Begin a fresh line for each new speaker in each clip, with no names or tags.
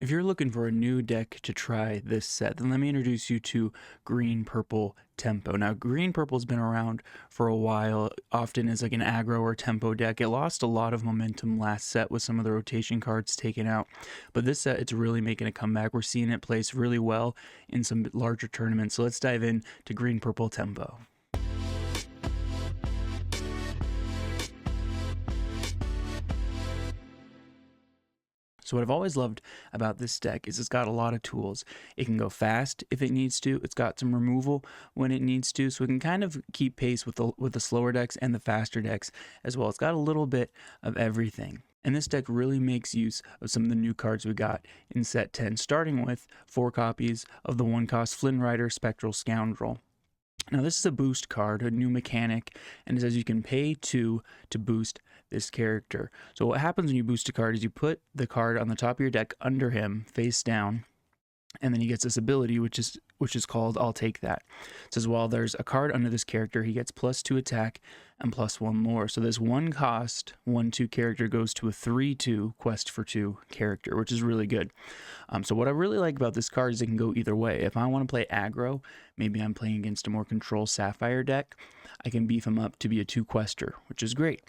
If you're looking for a new deck to try this set, then let me introduce you to Green Purple Tempo. Now, Green Purple's been around for a while, often as like an aggro or tempo deck. It lost a lot of momentum last set with some of the rotation cards taken out, but this set it's really making a comeback. We're seeing it place really well in some larger tournaments. So let's dive in to Green Purple Tempo. So what I've always loved about this deck is it's got a lot of tools. It can go fast if it needs to. It's got some removal when it needs to, so it can kind of keep pace with the slower decks and the faster decks as well. It's got a little bit of everything. And this deck really makes use of some of the new cards we got in set 10, starting with 4 copies of the 1-cost Flynn Rider Spectral Scoundrel. Now this is a boost card, a new mechanic, and it says you can pay 2 to boost this character. So what happens when you boost a card is you put the card on the top of your deck under him, face down, and then he gets this ability which is called I'll Take That. It says while there's a card under this character, he gets +2 attack and +1 lore. So this 1-cost 1/2 character goes to a 3/2 quest for 2 character, which is really good. So what I really like about this card is it can go either way. If I want to play aggro, maybe I'm playing against a more control Sapphire deck, I can beef him up to be a 2-quester, which is great.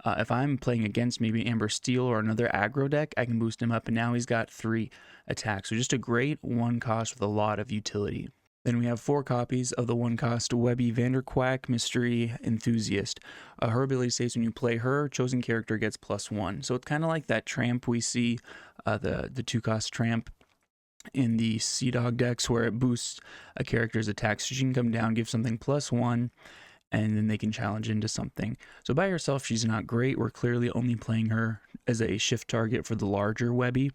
If I'm playing against maybe Amber Steel or another aggro deck, I can boost him up, and now he's got 3 attacks. So just a great 1-cost with a lot of utility. Then we have 4 copies of the 1-cost Webby Vanderquack Mystery Enthusiast. Her ability states when you play her, chosen character gets +1. So it's kind of like that Tramp we see, the 2-cost Tramp in the Sea Dog decks, where it boosts a character's attacks. So she can come down, give something +1, and then they can challenge into something. So by herself, she's not great. We're clearly only playing her as a shift target for the larger Webby,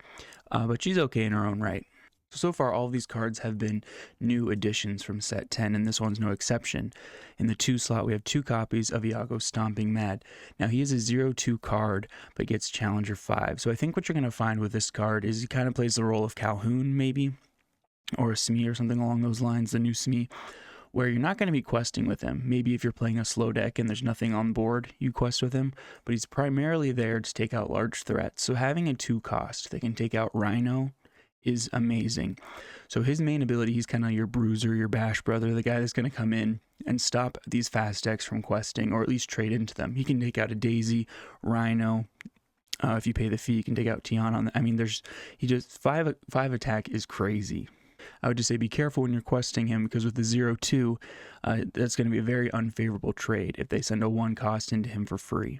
but she's okay in her own right. So far, all of these cards have been new additions from set 10, and this one's no exception. In the 2 slot, we have 2 copies of Iago Stomping Mad. Now, he is a 0/2 card, but gets Challenger 5. So I think what you're going to find with this card is he kind of plays the role of Calhoun, maybe, or a Smee or something along those lines, the new Smee, where you're not going to be questing with him. Maybe if you're playing a slow deck and there's nothing on board, you quest with him, but he's primarily there to take out large threats. So having a 2-cost that can take out Rhino is amazing. So his main ability, he's kind of your bruiser, your bash brother, the guy that's going to come in and stop these fast decks from questing, or at least trade into them. He can take out a Daisy, Rhino. If you pay the fee, you can take out Tiana. I mean, he just 5 attack is crazy. I would just say be careful when you're questing him, because with the 0/2, that's going to be a very unfavorable trade if they send a 1-cost into him for free.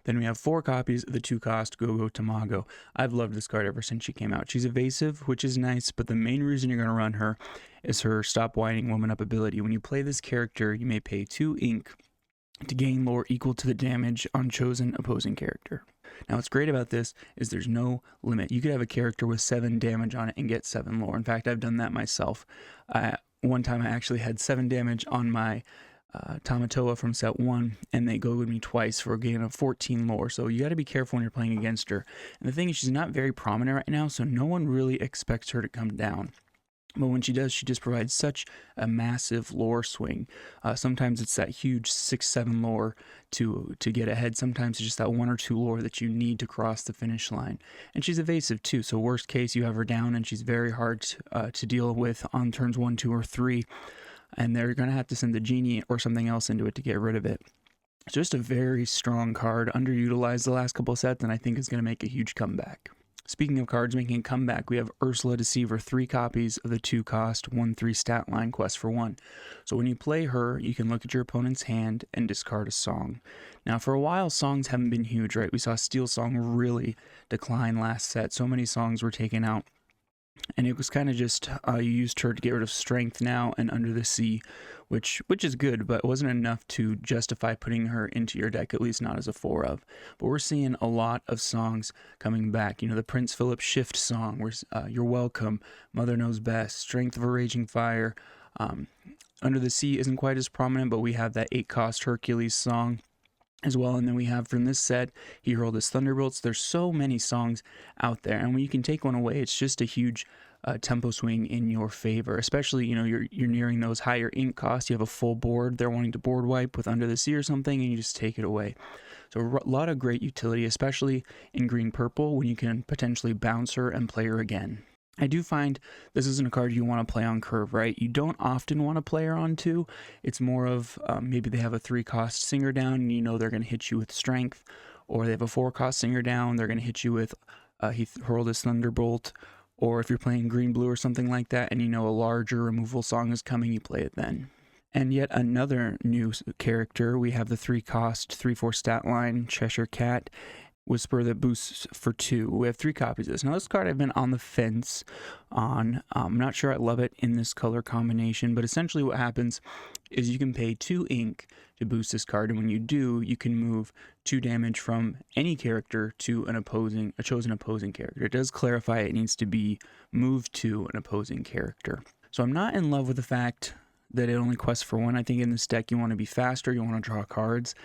Then we have 4 copies of the 2-cost Go-Go Tamago. I've loved this card ever since she came out. She's evasive, which is nice, but the main reason you're going to run her is her Stop Whining Woman Up ability. When you play this character, you may pay 2 ink to gain lore equal to the damage on chosen opposing character. Now, what's great about this is there's no limit. You could have a character with 7 damage on it and get 7 lore. In fact, I've done that myself. One time I actually had 7 damage on my Tamatoa from set 1, and they go with me twice for a gain of 14 lore. So you got to be careful when you're playing against her. And the thing is, she's not very prominent right now, so no one really expects her to come down. But when she does, she just provides such a massive lore swing. Sometimes it's that huge 6-7 lore to get ahead. Sometimes it's just that 1 or 2 lore that you need to cross the finish line. And she's evasive too, so worst case, you have her down and she's very hard to deal with on turns 1, 2, or 3. And they're going to have to send the genie or something else into it to get rid of it. It's just a very strong card, underutilized the last couple of sets, and I think is going to make a huge comeback. Speaking of cards making a comeback, we have Ursula Deceiver, 3 copies of the 2-cost 1/3 stat line quest for 1. So when you play her, you can look at your opponent's hand and discard a song. Now, for a while, songs haven't been huge, right? We saw Steel Song really decline last set. So many songs were taken out. And it was kind of just, you used her to get rid of Strength now and Under the Sea, which is good, but it wasn't enough to justify putting her into your deck, at least not as a 4 of. But we're seeing a lot of songs coming back. You know, the Prince Philip Shift song, where You're Welcome, Mother Knows Best, Strength of a Raging Fire. Under the Sea isn't quite as prominent, but we have that 8-cost Hercules song as well. And then we have from this set, He Hurled His Thunderbolts. There's so many songs out there, and when you can take one away, it's just a huge tempo swing in your favor. Especially, you know, you're nearing those higher ink costs. You have a full board, they're wanting to board wipe with Under the Sea or something, and you just take it away. So a lot of great utility, especially in green-purple when you can potentially bounce her and play her again. I do find this isn't a card you want to play on curve, right? You don't often want to play her on 2. It's more of maybe they have a 3-cost Singer down and you know they're going to hit you with Strength, or they have a 4-cost Singer down, they're going to hit you with he hurled his Thunderbolt, or if you're playing green-blue or something like that and you know a larger removal song is coming, you play it then. And yet another new character, we have the 3-cost, 3/4 stat line, Cheshire Cat, Whisper that boosts for 2. We have 3 copies of this. Now this card I've been on the fence on. I'm not sure I love it in this color combination, but essentially what happens is you can pay 2 ink to boost this card, and when you do, you can move 2 damage from any character to a chosen opposing character. It does clarify it needs to be moved to an opposing character. So I'm not in love with the fact that it only quests for 1. I think in this deck you want to be faster, you want to draw cards.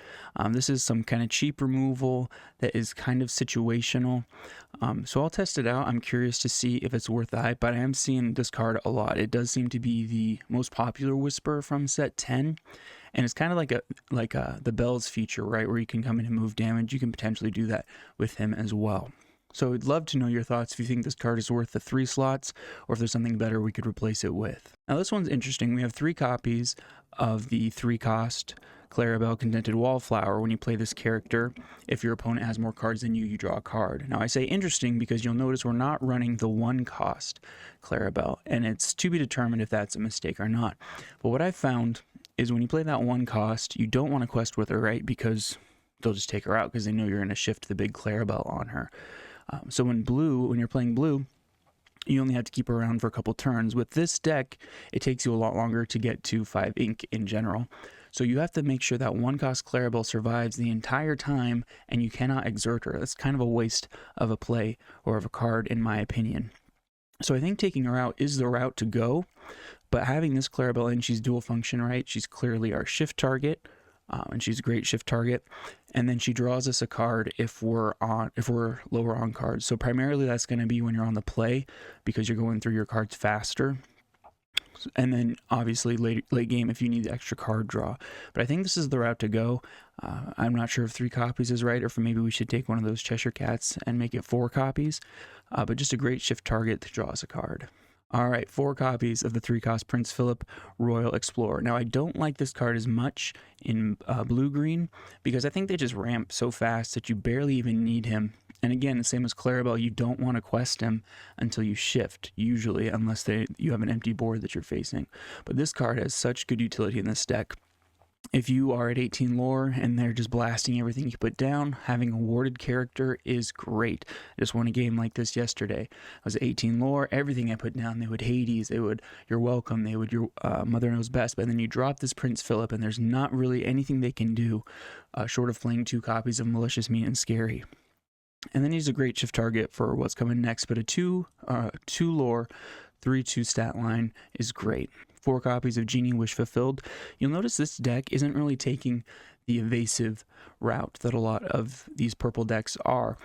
This is some kind of cheap removal that is kind of situational. So I'll test it out. I'm curious to see if it's worth the hype, but I am seeing this card a lot. It does seem to be the most popular Whisper from set 10. And it's kind of like the Bells feature, right, where you can come in and move damage. You can potentially do that with him as well. So I'd love to know your thoughts if you think this card is worth the 3 slots or if there's something better we could replace it with. Now this one's interesting. We have 3 copies of the 3-cost Clarabelle Contented Wallflower. When you play this character, if your opponent has more cards than you, you draw a card. Now I say interesting because you'll notice we're not running the 1-cost Clarabelle, and it's to be determined if that's a mistake or not. But what I've found is when you play that 1-cost, you don't want to quest with her, right? Because they'll just take her out because they know you're going to shift the big Clarabelle on her. So when you're playing blue, you only have to keep her around for a couple turns. With this deck, it takes you a lot longer to get to 5 ink in general. So you have to make sure that 1-cost Clarabelle survives the entire time, and you cannot exert her. That's kind of a waste of a play or of a card, in my opinion. So I think taking her out is the route to go, but having this Clarabelle in, she's dual function, right? She's clearly our shift target. And she's a great shift target, and then she draws us a card if we're lower on cards. So primarily that's going to be when you're on the play because you're going through your cards faster, and then obviously late game if you need the extra card draw. But I think this is the route to go. I'm not sure if 3 copies is right, or if maybe we should take one of those Cheshire Cats and make it 4 copies, but just a great shift target to draw us a card. All right, 4 copies of the 3-cost Prince Philip Royal Explorer. Now, I don't like this card as much in blue-green because I think they just ramp so fast that you barely even need him. And again, the same as Clarabelle, you don't want to quest him until you shift, usually, unless you have an empty board that you're facing. But this card has such good utility in this deck. If you are at 18 lore and they're just blasting everything you put down, having a warded character is great. I just won a game like this yesterday. I was at 18 lore, everything I put down, they would Hades, they would You're Welcome, they would Your Mother Knows Best, but then you drop this Prince Philip and there's not really anything they can do short of playing 2 copies of Malicious, Mean, and Scary. And then he's a great shift target for what's coming next, but a 2 lore, 3/2 stat line is great. 4 copies of Genie Wish Fulfilled. You'll notice this deck isn't really taking the evasive route that a lot of these purple decks are.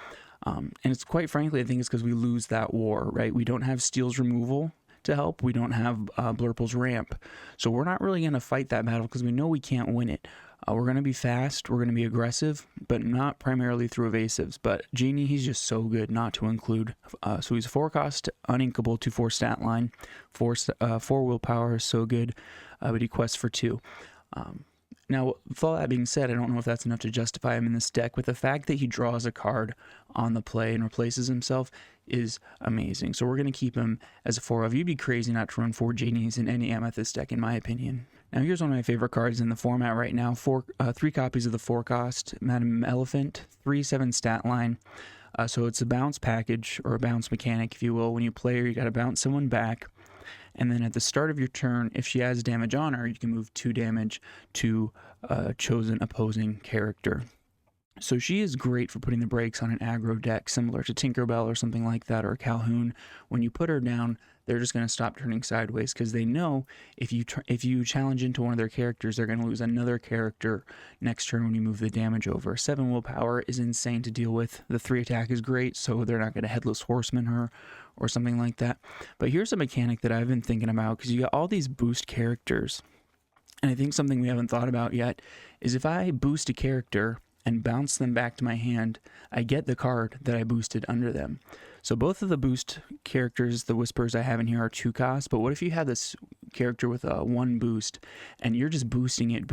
And it's quite frankly, I think it's because we lose that war, right? We don't have Steel's removal to help. We don't have Blurple's ramp. So we're not really going to fight that battle because we know we can't win it. We're going to be fast, we're going to be aggressive, but not primarily through evasives. But Genie, he's just so good not to include. So he's a 4-cost, uninkable 2/4 stat line. 4 willpower is so good, but he quests for 2. Now, with all that being said, I don't know if that's enough to justify him in this deck, but the fact that he draws a card on the play and replaces himself is amazing. So we're going to keep him as a 4 of. You'd be crazy not to run 4 Genies in any Amethyst deck, in my opinion. Now here's one of my favorite cards in the format right now. 3 copies of the 4-cost Madam Elephant, 3/7 stat line. So it's a bounce package, or a bounce mechanic, if you will. When you play her, you got to bounce someone back. And then at the start of your turn, if she has damage on her, you can move 2 damage to a chosen opposing character. So she is great for putting the brakes on an aggro deck, similar to Tinkerbell or something like that, or Calhoun. When you put her down, they're just going to stop turning sideways because they know if you challenge into one of their characters, they're going to lose another character next turn when you move the damage over. 7 willpower is insane to deal with. The 3 attack is great, so they're not going to Headless Horseman her or something like that. But here's a mechanic that I've been thinking about, because you got all these boost characters, and I think something we haven't thought about yet is if I boost a character and bounce them back to my hand, I get the card that I boosted under them. So both of the boost characters, the Whispers I have in here, are 2 costs, but what if you had this character with a 1 boost, and you're just boosting it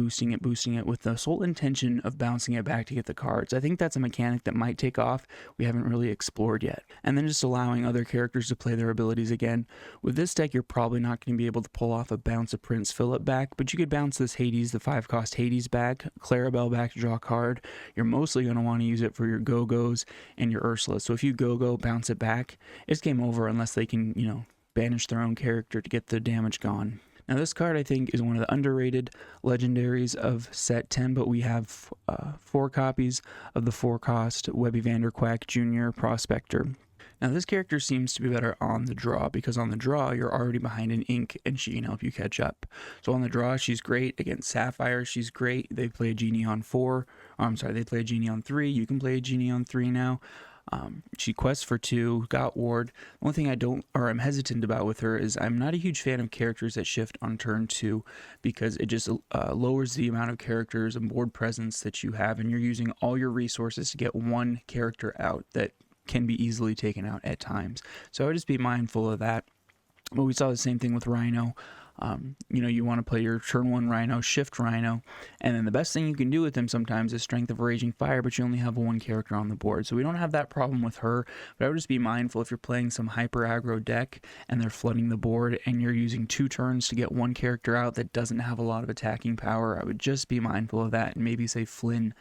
with the sole intention of bouncing it back to get the cards? I think that's a mechanic that might take off, we haven't really explored yet. And then just allowing other characters to play their abilities again. With this deck, you're probably not going to be able to pull off a bounce a Prince Philip back, but you could bounce this Hades, the 5 cost Hades back, Clarabelle back to draw a card. You're mostly going to want to use it for your Go-Go's and your Ursula. So if you Go-Go, bounce it back, it's game over unless they can, banish their own character to get the damage gone. Now this card I think is one of the underrated legendaries of set 10, but we have 4 copies of the 4 cost Webby Vanderquack Jr. Prospector. Now this character seems to be better on the draw, because on the draw you're already behind an ink and she can help you catch up. So on the draw she's great. Against Sapphire she's great. They play a Genie on 4. They play a Genie on 3. You can play a Genie on 3 now. She quests for 2, got ward. The only thing I'm hesitant about with her is I'm not a huge fan of characters that shift on turn 2, because it just lowers the amount of characters and board presence that you have, and you're using all your resources to get one character out that can be easily taken out at times. So I would just be mindful of that. But we saw the same thing with Rhino. You want to play your turn 1 Rhino, shift Rhino, and then the best thing you can do with him sometimes is Strength of Raging Fire, but you only have 1 character on the board. So we don't have that problem with her, but I would just be mindful if you're playing some hyper aggro deck and they're flooding the board and you're using 2 turns to get 1 character out that doesn't have a lot of attacking power. I would just be mindful of that and maybe say Flynn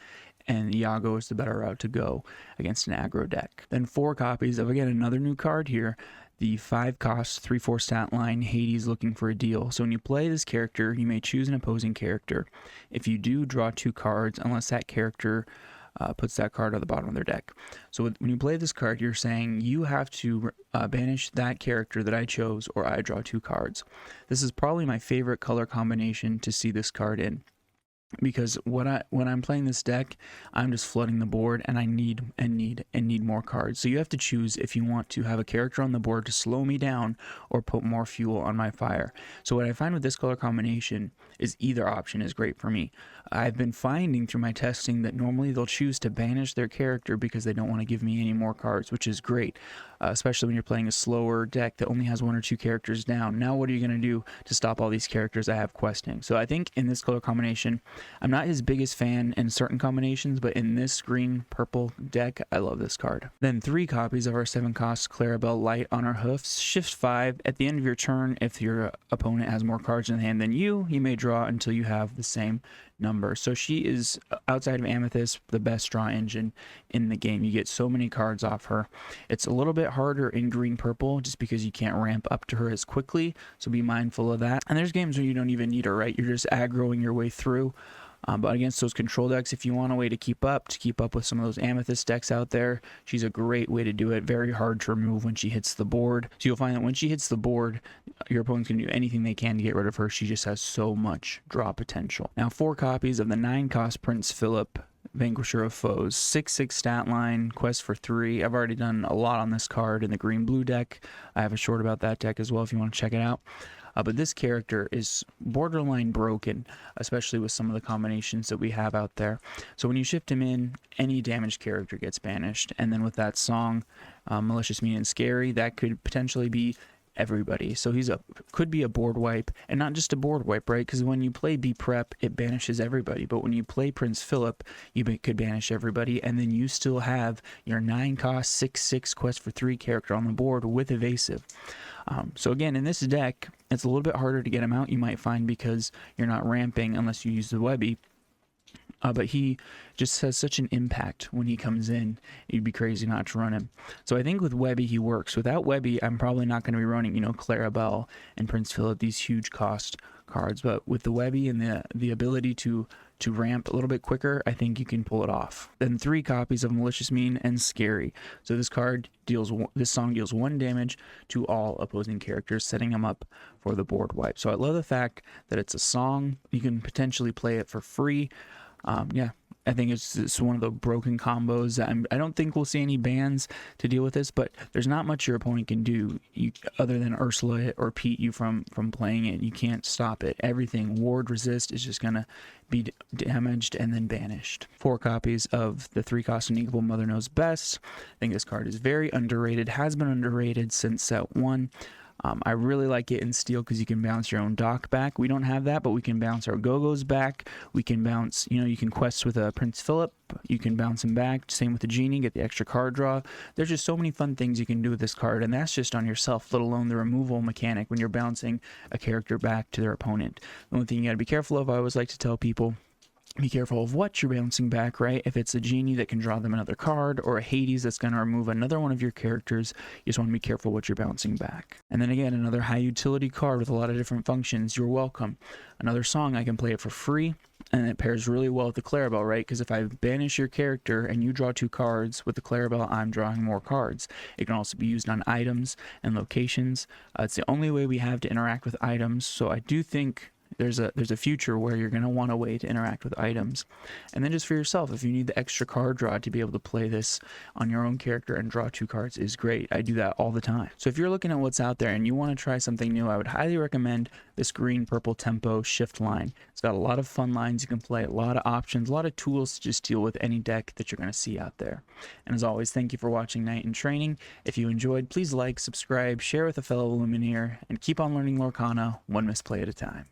and Iago is the better route to go against an aggro deck. Then 4 copies of, again, another new card here, the 5 cost 3/4 stat line Hades Looking for a Deal. So when you play this character, you may choose an opposing character. If you do, draw 2 cards unless that character puts that card on the bottom of their deck. So when you play this card, you're saying you have to banish that character that I chose, or I draw 2 cards. This is probably my favorite color combination to see this card in, because when I'm playing this deck, I'm just flooding the board and I need more cards. So you have to choose if you want to have a character on the board to slow me down or put more fuel on my fire. So what I find with this color combination is either option is great for me. I've been finding through my testing that normally they'll choose to banish their character because they don't want to give me any more cards, which is great, especially when you're playing a slower deck that only has 1 or 2 characters down. Now what are you going to do to stop all these characters I have questing? So I think in this color combination, I'm not his biggest fan in certain combinations, but in this green-purple deck, I love this card. Then 3 copies of our 7 cost Clarabelle Light on our hoofs. Shift 5. At the end of your turn, if your opponent has more cards in hand than you may draw until you have the same number. So she is, outside of Amethyst, the best draw engine in the game. You get so many cards off her. It's a little bit harder in green-purple just because you can't ramp up to her as quickly, so be mindful of that. And there's games where you don't even need her, right? You're just aggroing your way through. But against those control decks, if you want a way to keep up with some of those Amethyst decks out there, she's a great way to do it. Very hard to remove when she hits the board. So you'll find that when she hits the board, your opponents can do anything they can to get rid of her. She just has so much draw potential. Now 4 copies of the 9 cost Prince Philip, Vanquisher of Foes. 6/6 stat line, quest for 3. I've already done a lot on this card in the green-blue deck. I have a short about that deck as well if you want to check it out. But this character is borderline broken, especially with some of the combinations that we have out there. So when you shift him in, any damaged character gets banished. And then with that song, Malicious, Mean, and Scary, that could potentially be everybody. So could be a board wipe, and not just a board wipe, right? Because when you play B Prep, it banishes everybody. But when you play Prince Philip, you could banish everybody, and then you still have your 9 cost 6/6 quest for 3 character on the board with evasive. So again, in this deck, it's a little bit harder to get him out, you might find, because you're not ramping unless you use the Webby. But he just has such an impact when he comes in. You'd be crazy not to run him. So I think with Webby, he works. Without Webby, I'm probably not going to be running, Clarabelle and Prince Philip, these huge cost cards. But with the Webby and the ability to ramp a little bit quicker, I think you can pull it off. Then 3 copies of Malicious, Mean, and Scary. So this song deals 1 damage to all opposing characters, setting them up for the board wipe. So I love the fact that it's a song. You can potentially play it for free. I think it's one of the broken combos. I don't think we'll see any bans to deal with this, but there's not much your opponent can do other than Ursula it or Pete you from playing it. You can't stop it. Everything ward resist is just gonna be damaged and then banished. 4 copies of the 3-cost Unequal Mother Knows Best. I think this card is very underrated, has been underrated since set 1. I really like it in Steel because you can bounce your own dock back. We don't have that, but we can bounce our Go-Go's back. We can bounce, you can quest with Prince Philip. You can bounce him back. Same with the Genie, get the extra card draw. There's just so many fun things you can do with this card, and that's just on yourself, let alone the removal mechanic when you're bouncing a character back to their opponent. The only thing you got to be careful of, I always like to tell people, be careful of what you're bouncing back, right? If it's a Genie that can draw them another card, or a Hades that's going to remove another one of your characters, you just want to be careful what you're bouncing back. And then again, another high utility card with a lot of different functions. You're welcome. Another song, I can play it for free, and it pairs really well with the Clarabelle, right? Because if I banish your character and you draw 2 cards, with the Clarabelle, I'm drawing more cards. It can also be used on items and locations. It's the only way we have to interact with items, so I do think there's a future where you're going to want a way to interact with items. And then just for yourself, if you need the extra card draw to be able to play this on your own character and draw 2 cards is great. I do that all the time. So if you're looking at what's out there and you want to try something new, I would highly recommend this green purple tempo shift line. It's got a lot of fun lines you can play, a lot of options, a lot of tools to just deal with any deck that you're going to see out there. And as always, thank you for watching Night in Training. If you enjoyed, please like, subscribe, share with a fellow Lumineer, and keep on learning Lorcana one misplay at a time.